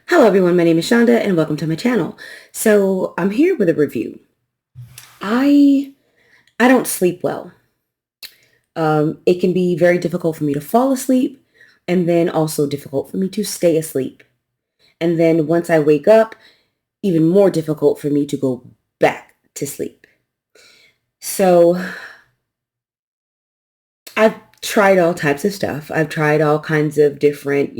Hello everyone, my name is Shonda and welcome to my channel. So I'm here with a review. I don't sleep well. It can be very difficult for me to fall asleep and then also difficult for me to stay asleep. And then once I wake up, even more difficult for me to go back to sleep. So I've tried all types of stuff. I've tried all kinds of different,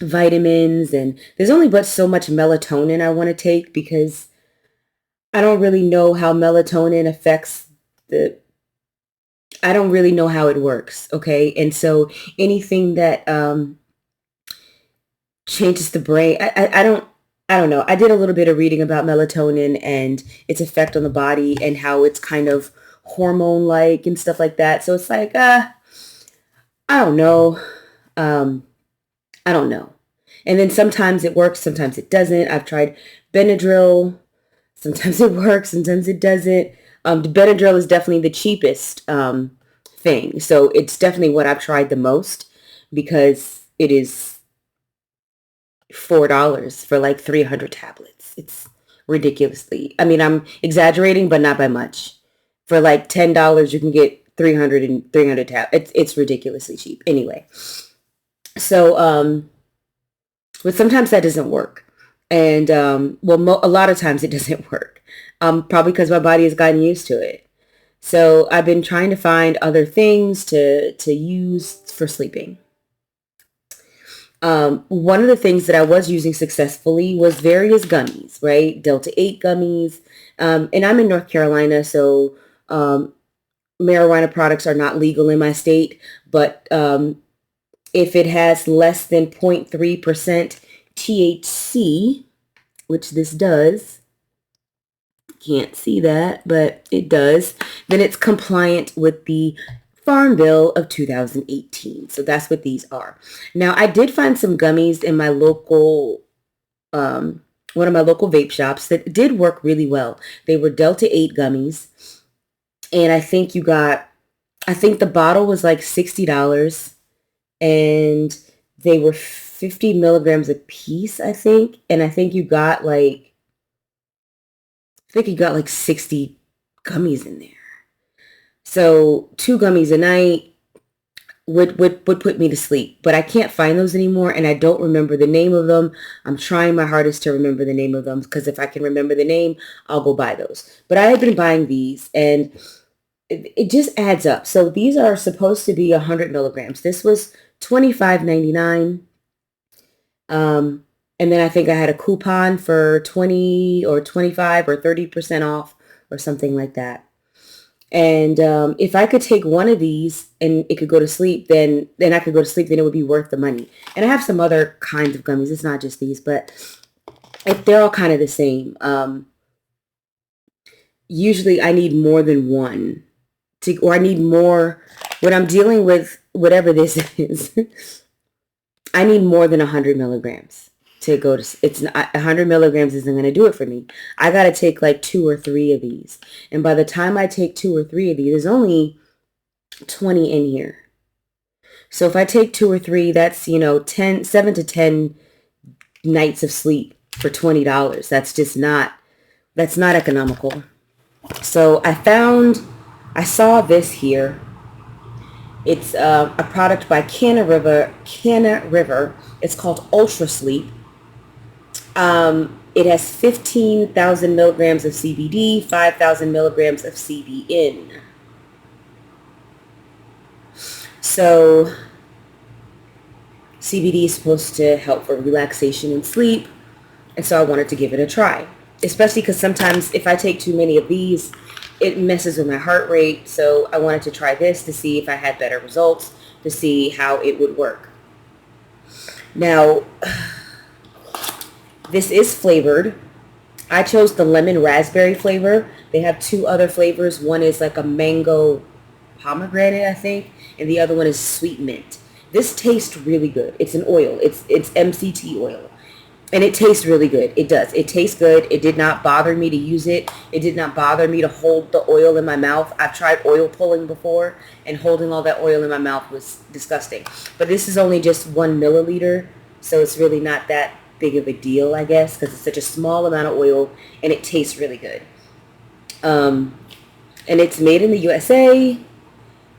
vitamins, and there's only but so much melatonin I want to take because I don't really know how melatonin affects the, I don't really know how it works. Okay. And so anything that changes the brain, I don't know. I did a little bit of reading about melatonin and its effect on the body and how it's kind of hormone like and stuff like that. So it's like, I don't know. Um, I don't know. And then sometimes it works, sometimes it doesn't. I've tried Benadryl. Sometimes it works, sometimes it doesn't. The Benadryl is definitely the cheapest thing. So it's definitely what I've tried the most because it is $4 for like 300 tablets. It's ridiculously. I mean, I'm exaggerating, but not by much. For like $10, you can get 300 tablets. It's ridiculously cheap. Anyway, so but sometimes that doesn't work. And a lot of times it doesn't work. Probably because my body has gotten used to it. So I've been trying to find other things to use for sleeping. One of the things that I was using successfully was various gummies, right? Delta 8 gummies. And I'm in North Carolina, so marijuana products are not legal in my state. But if it has less than 0.3% THC, which this does, can't see that, but it does, then it's compliant with the Farm Bill of 2018. So that's what these are. Now, I did find some gummies in my local, one of my local vape shops that did work really well. They were Delta 8 gummies. And I think the bottle was like $60 and they were 50 milligrams a piece, I think. And I think you got like 60 gummies in there. So 2 gummies a night would put me to sleep. But I can't find those anymore, and I don't remember the name of them. I'm trying my hardest to remember the name of them, because if I can remember the name, I'll go buy those. But I have been buying these, and it just adds up. So these are supposed to be 100 milligrams. This was $25.99. And then I think I had a coupon for 20 or 25 or 30% off or something like that. And if I could take one of these and it could go to sleep, then I could go to sleep, then it would be worth the money. And I have some other kinds of gummies. It's not just these, but they're all kind of the same. Usually I need more than one or I need more when I'm dealing with whatever this is. I need more than 100 milligrams to go to, it's not, 100 milligrams isn't going to do it for me. I got to take like 2 or 3 of these. And by the time I take 2 or 3 of these, there's only 20 in here. So if I take 2 or 3, that's, 7 to 10 nights of sleep for $20. That's not economical. So I saw this here. It's a product by Canna River. It's called Ultra Sleep. It has 15,000 milligrams of CBD, 5,000 milligrams of CBN. So CBD is supposed to help for relaxation and sleep. And so I wanted to give it a try, especially because sometimes if I take too many of these, it messes with my heart rate. So I wanted to try this to see if I had better results, to see how it would work. Now, this is flavored. I chose the lemon raspberry flavor. They have 2 other flavors. One is like a mango pomegranate, I think, and the other one is sweet mint. This tastes really good. It's an oil. It's MCT oil. And it tastes really good. It does. It tastes good. It did not bother me to use it. It did not bother me to hold the oil in my mouth. I've tried oil pulling before, and holding all that oil in my mouth was disgusting. But this is only just 1 milliliter, so it's really not that big of a deal, I guess, because it's such a small amount of oil and it tastes really good. And it's made in the USA,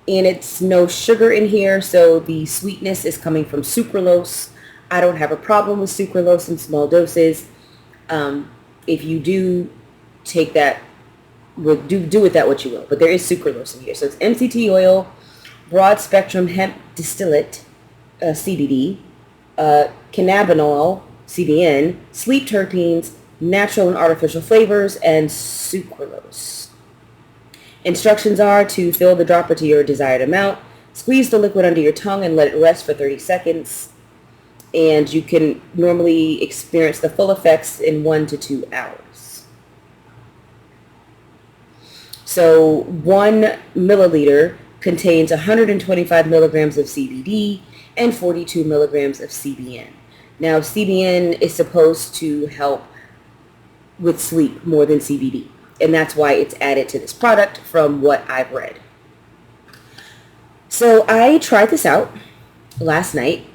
and it's no sugar in here, so the sweetness is coming from sucralose. I don't have a problem with sucralose in small doses. If you do take that, do with that what you will, but there is sucralose in here. So it's MCT oil, broad spectrum hemp distillate, CBD, cannabinol, CBN, sleep terpenes, natural and artificial flavors, and sucralose. Instructions are to fill the dropper to your desired amount, squeeze the liquid under your tongue and let it rest for 30 seconds, and you can normally experience the full effects in 1 to 2 hours. So 1 milliliter contains 125 milligrams of CBD and 42 milligrams of CBN. Now, CBN is supposed to help with sleep more than CBD, and that's why it's added to this product from what I've read. So I tried this out last night,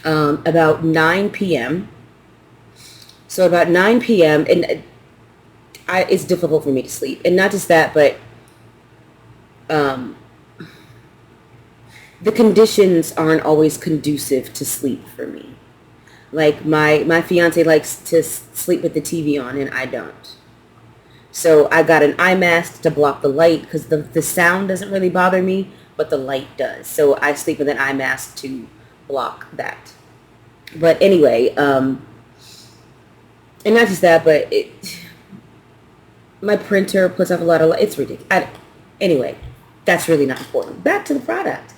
about 9 p.m. So about 9 p.m., and it's difficult for me to sleep. And not just that, but the conditions aren't always conducive to sleep for me. Like my fiance likes to sleep with the TV on, and I don't. So I got an eye mask to block the light because the sound doesn't really bother me, but the light does. So I sleep with an eye mask to block that. But anyway, and not just that, but my printer puts off a lot of light. It's ridiculous. Anyway, that's really not important. Back to the product.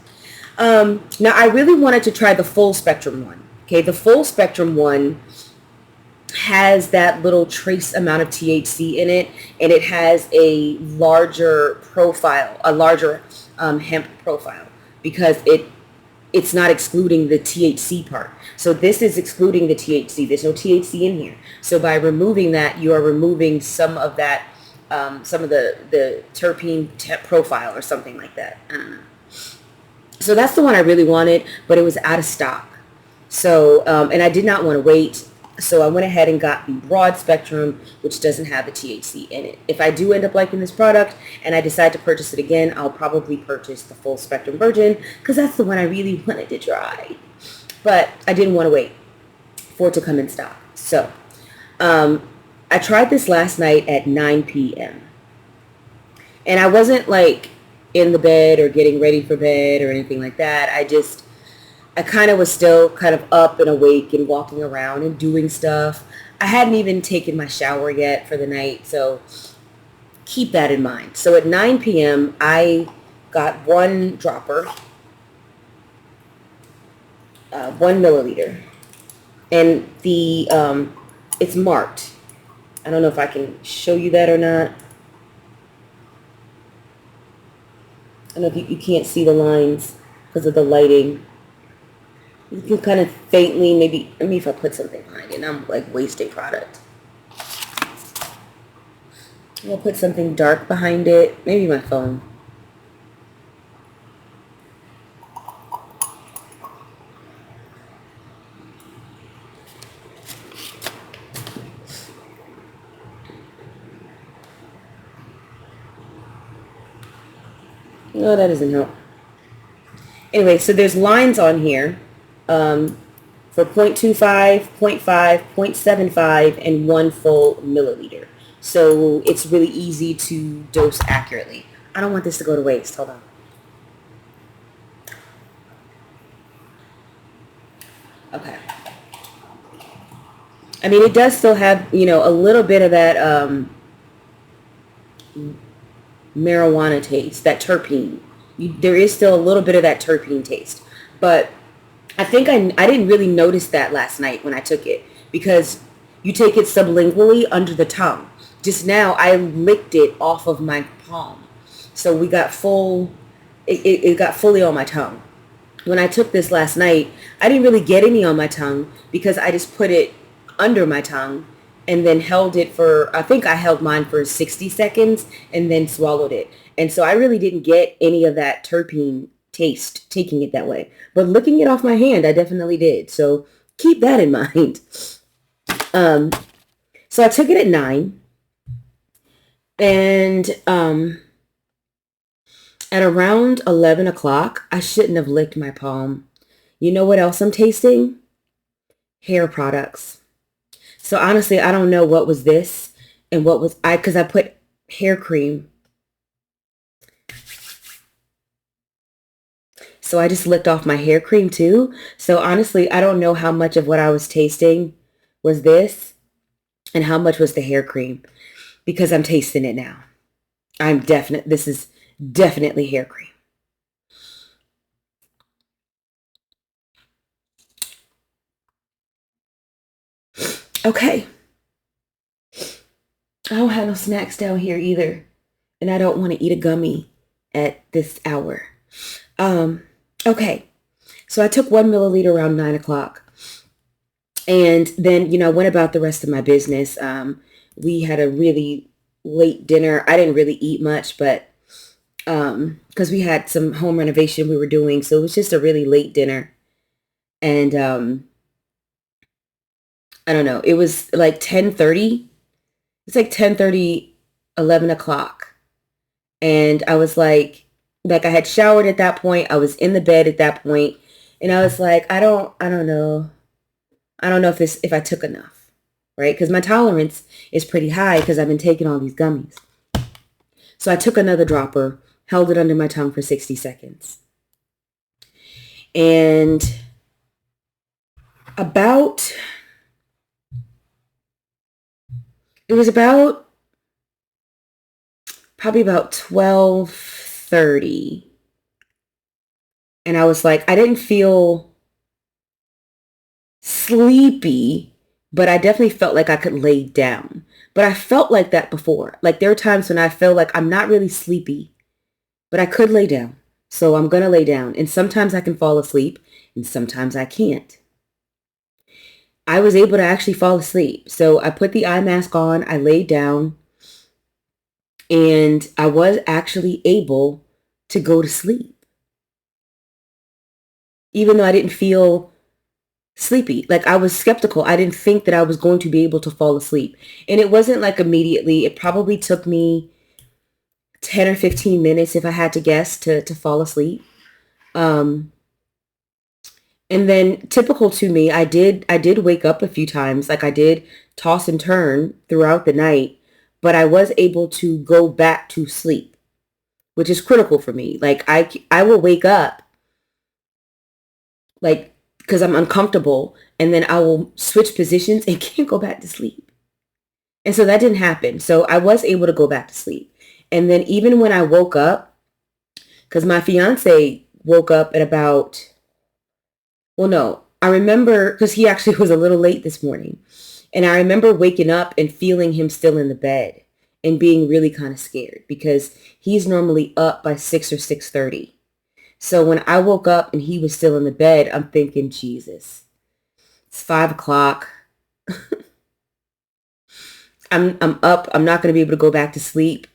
Now, I really wanted to try the full spectrum one. Okay, the full spectrum one has that little trace amount of THC in it, and it has a larger profile, a larger hemp profile, because it's not excluding the THC part. So this is excluding the THC. There's no THC in here. So by removing that, you are removing some of that, some of the terpene profile or something like that. I don't know. So that's the one I really wanted, but it was out of stock. So, and I did not want to wait. So I went ahead and got the broad spectrum, which doesn't have the THC in it. If I do end up liking this product and I decide to purchase it again, I'll probably purchase the full spectrum version because that's the one I really wanted to try. But I didn't want to wait for it to come in stock. So I tried this last night at 9 p.m. And I wasn't like in the bed or getting ready for bed or anything like that. I kind of was still kind of up and awake and walking around and doing stuff. I hadn't even taken my shower yet for the night, so keep that in mind. So at 9 p.m., I got 1 dropper, 1 milliliter, and it's marked. I don't know if I can show you that or not. I don't know if you can't see the lines because of the lighting. You can kind of faintly, maybe if I put something behind it, and I'm like wasting product. I'll put something dark behind it, maybe my phone. No, that doesn't help. Anyway, so there's lines on here. For 0.25, 0.5, 0.75, and 1 full milliliter. So it's really easy to dose accurately. I don't want this to go to waste. Hold on. Okay. I mean, it does still have, a little bit of that marijuana taste, that terpene. There is still a little bit of that terpene taste. But I think I didn't really notice that last night when I took it because you take it sublingually under the tongue. Just now, I licked it off of my palm. So we got it got fully on my tongue. When I took this last night, I didn't really get any on my tongue because I just put it under my tongue and then held it I think I held mine for 60 seconds and then swallowed it. And so I really didn't get any of that terpene taste taking it that way. But licking it off my hand, I definitely did. So keep that in mind. Um, so I took it at 9, and at around 11 o'clock, I shouldn't have licked my palm. You know what else I'm tasting? Hair products. So honestly, I don't know what was this and what was because I put hair cream. So I just licked off my hair cream too. So honestly, I don't know how much of what I was tasting was this and how much was the hair cream, because I'm tasting it now. This is definitely hair cream. Okay. I don't have no snacks down here either. And I don't want to eat a gummy at this hour. Um, okay. So I took 1 milliliter around 9 o'clock. And then, I went about the rest of my business. We had a really late dinner. I didn't really eat much, but because we had some home renovation we were doing. So it was just a really late dinner. And I don't know. It was like 10:30. It's like 10:30, 11 o'clock. And I was like I had showered at that point. I was in the bed at that point. And I was like, I don't know. I don't know if I took enough, right? Because my tolerance is pretty high because I've been taking all these gummies. So I took another dropper, held it under my tongue for 60 seconds. And it was probably about 12:30. And I was like, I didn't feel sleepy, but I definitely felt like I could lay down. But I felt like that before. Like there are times when I feel like I'm not really sleepy, but I could lay down. So I'm going to lay down. And sometimes I can fall asleep and sometimes I can't. I was able to actually fall asleep. So I put the eye mask on, I laid down, and I was actually able to go to sleep. Even though I didn't feel sleepy. Like I was skeptical. I didn't think that I was going to be able to fall asleep. And it wasn't like immediately. It probably took me 10 or 15 minutes, if I had to guess, to fall asleep. And then typical to me, I did wake up a few times. Like I did toss and turn throughout the night, but I was able to go back to sleep, which is critical for me. Like I will wake up like because I'm uncomfortable, and then I will switch positions and can't go back to sleep. And so that didn't happen. So I was able to go back to sleep. And then even when I woke up, because my fiance woke up at about, well, no, I remember because he actually was a little late this morning. And I remember waking up and feeling him still in the bed and being really kind of scared because he's normally up by 6 or 6:30. So when I woke up and he was still in the bed, I'm thinking, Jesus, it's 5 o'clock. I'm up. I'm not going to be able to go back to sleep.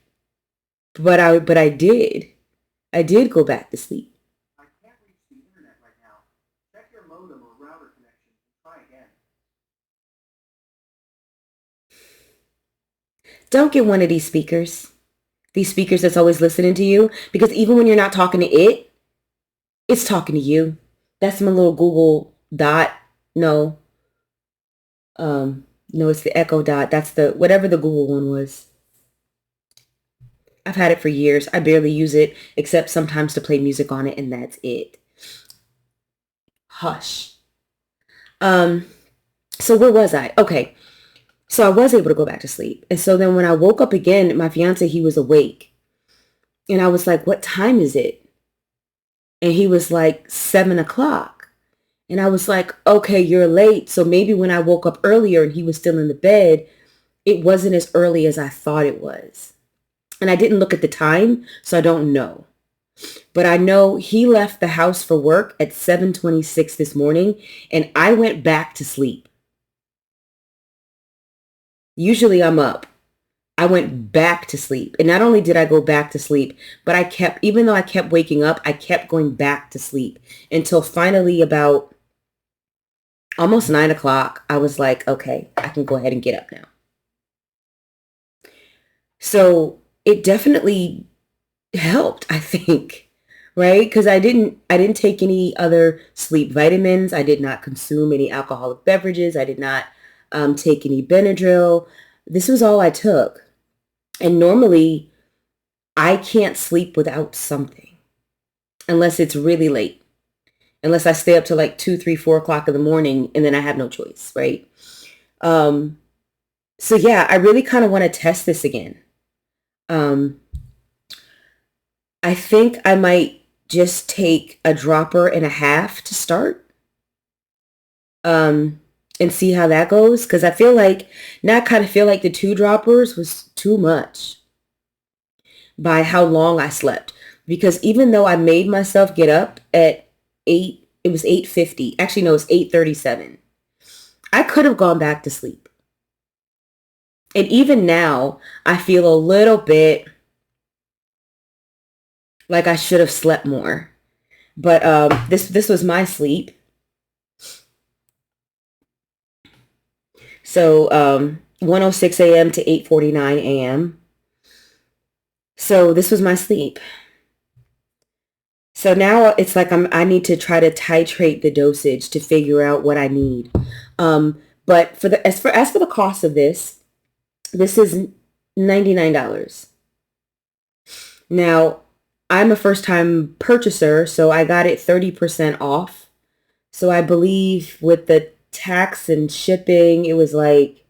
But I did. I did go back to sleep. I can't reach the internet right now. Check your modem or router connection. Try again. Don't get one of these speakers. These speakers that's always listening to you. Because even when you're not talking to it, it's talking to you. That's my little Google Dot. No. No, it's the Echo Dot. That's the whatever the Google one was. I've had it for years. I barely use it except sometimes to play music on it, and that's it. Hush. So where was I? Okay. So I was able to go back to sleep. And so then when I woke up again, my fiance, he was awake. And I was like, what time is it? And he was like, 7 o'clock. And I was like, okay, you're late. So maybe when I woke up earlier and he was still in the bed, it wasn't as early as I thought it was. And I didn't look at the time, so I don't know. But I know he left the house for work at 7:26 this morning, and I went back to sleep. Usually I'm up. I went back to sleep. And not only did I go back to sleep, but even though I kept waking up, I kept going back to sleep until finally about, almost 9 o'clock, I was like, okay, I can go ahead and get up now. So it definitely helped, I think, right? Because I didn't take any other sleep vitamins. I did not consume any alcoholic beverages. I did not take any Benadryl. This was all I took. And normally I can't sleep without something unless it's really late, unless I stay up to like 2, 3, 4 o'clock in the morning, and then I have no choice, right? Um, so yeah, I really kind of want to test this again. Um, I think I might just take a dropper and a half to start, um, and see how that goes. Because I feel like now I kind of feel like the 2 droppers was too much by how long I slept. Because even though I made myself get up at 8, it was 8:50. Actually, no, it was 8:37. I could have gone back to sleep. And even now, I feel a little bit like I should have slept more. But this was my sleep. So 1:06 a.m. to 8:49 a.m. So this was my sleep. So now it's like I need to try to titrate the dosage to figure out what I need. But for the as for the cost of this is $99. Now, I'm a first time purchaser, so I got it 30% off. So I believe with the tax and shipping, it was like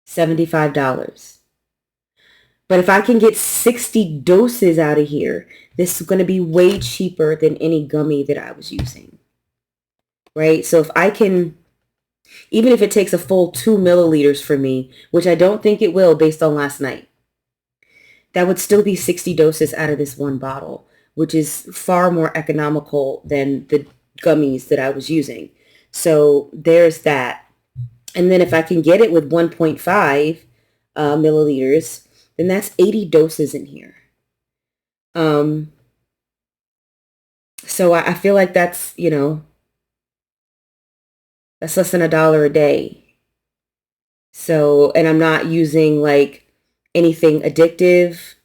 $75. But if I can get 60 doses out of here, this is going to be way cheaper than any gummy that I was using. Right? So if I can, even if it takes a full 2 milliliters for me, which I don't think it will based on last night, that would still be 60 doses out of this one bottle, which is far more economical than the gummies that I was using. So there's that. And then if I can get it with 1.5 milliliters, then that's 80 doses in here. So I feel like that's, that's less than $1 a day. So, and I'm not using like anything addictive.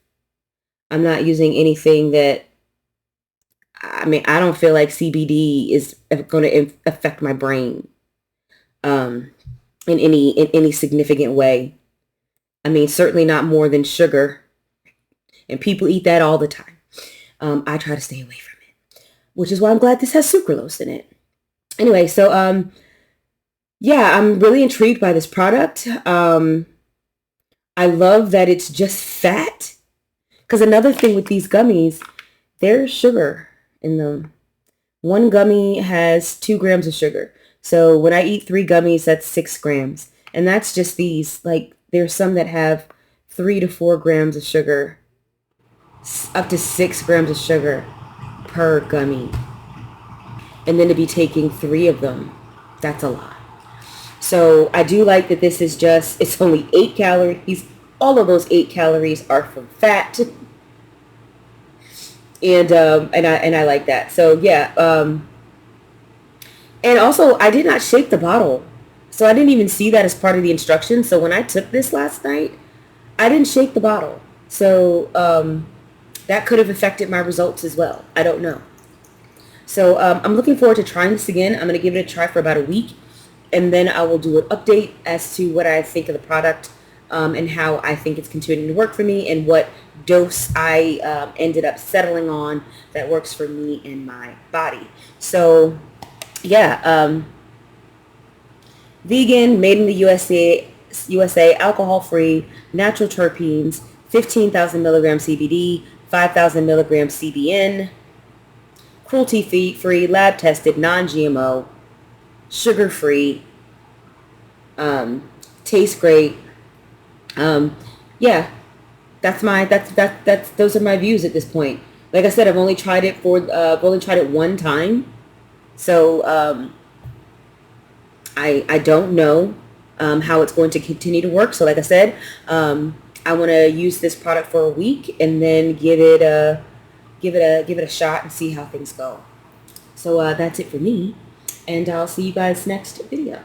I'm not using anything that, I mean, I don't feel like CBD is going to affect my brain in any significant way. I mean, certainly not more than sugar. And people eat that all the time. I try to stay away from it, which is why I'm glad this has sucralose in it. Anyway, so yeah, I'm really intrigued by this product. I love that it's just fat. Because another thing with these gummies, there's sugar in them. One gummy has 2 grams of sugar. So when I eat 3 gummies, that's 6 grams. And that's just these. Like, there's some that have 3 to 4 grams of sugar. Up to 6 grams of sugar per gummy. And then to be taking 3 of them, that's a lot. So I do like that this is just, it's only 8 calories. All of those 8 calories are from fat. And I like that. So yeah. And also I did not shake the bottle. So I didn't even see that as part of the instructions. So when I took this last night, I didn't shake the bottle. So that could have affected my results as well. I don't know. So I'm looking forward to trying this again. I'm going to give it a try for about a week. And then I will do an update as to what I think of the product and how I think it's continuing to work for me and what dose I ended up settling on that works for me and my body. So, yeah, vegan, made in the USA, alcohol-free, natural terpenes, 15,000 milligrams CBD, 5,000 milligrams CBN, cruelty-free, lab-tested, non-GMO, sugar-free, tastes great. Yeah, those are my views at this point. Like I said, I've only tried it one time, so I don't know how it's going to continue to work. So like I said, I want to use this product for a week and then give it a shot and see how things go. So that's it for me. And I'll see you guys next video.